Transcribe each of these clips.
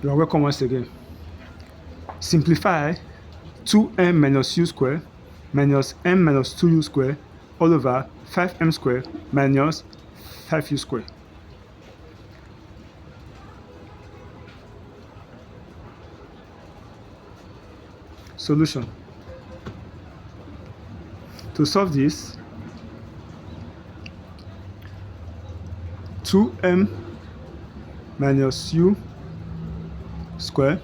You are welcome once again. Simplify 2m minus u squared minus m minus 2u squared all over 5m squared minus 5u squared. Solution. To solve this, 2m minus u square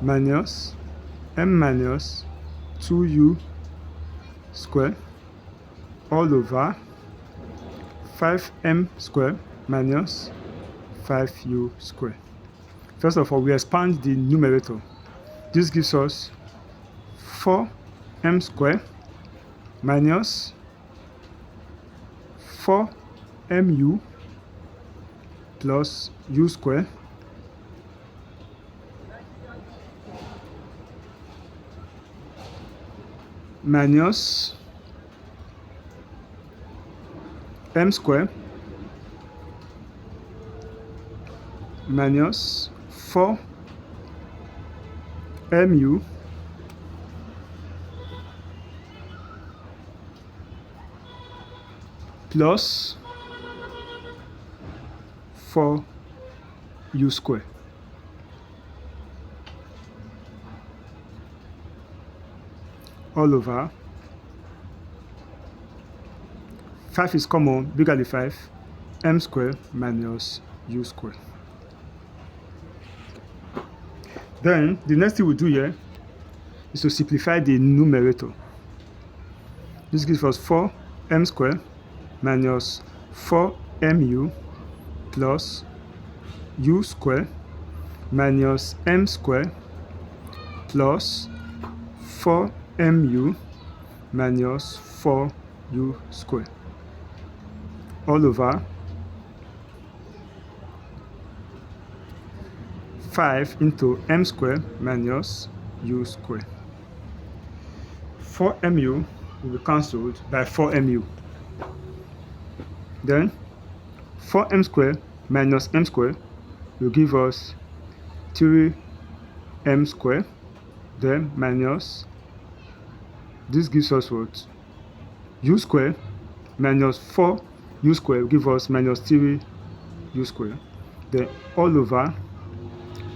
minus m minus 2u square all over 5m square minus 5u square. First of all, we expand the numerator. This gives us 4m square minus 4mu plus u square minus m square minus 4mu plus 4u square. All over 5 is common, bigger than 5, m square minus u square. Then the next thing we do here is to simplify the numerator. This gives us 4m square minus 4mu plus u square minus m square plus 4mu minus 4u square all over 5 into m square minus u square. 4mu will be cancelled by 4mu. Then 4m square minus m square will give us 3m square. Then minus, this gives us what? U square minus 4u square will give us minus 3u square. Then all over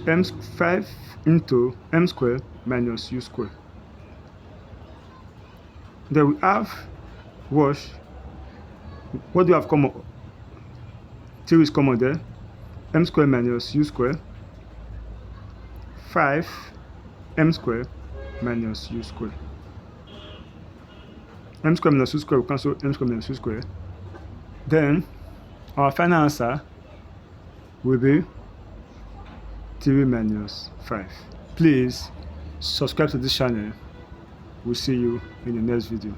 5 into m square minus u square. Then we have wash. What do you have common? 3 is common there. M square minus u square. 5m square minus u square. M square minus u square will cancel m square minus u square. Then our final answer will be 3 minus 5. Please subscribe to this channel. We'll see you in the next video.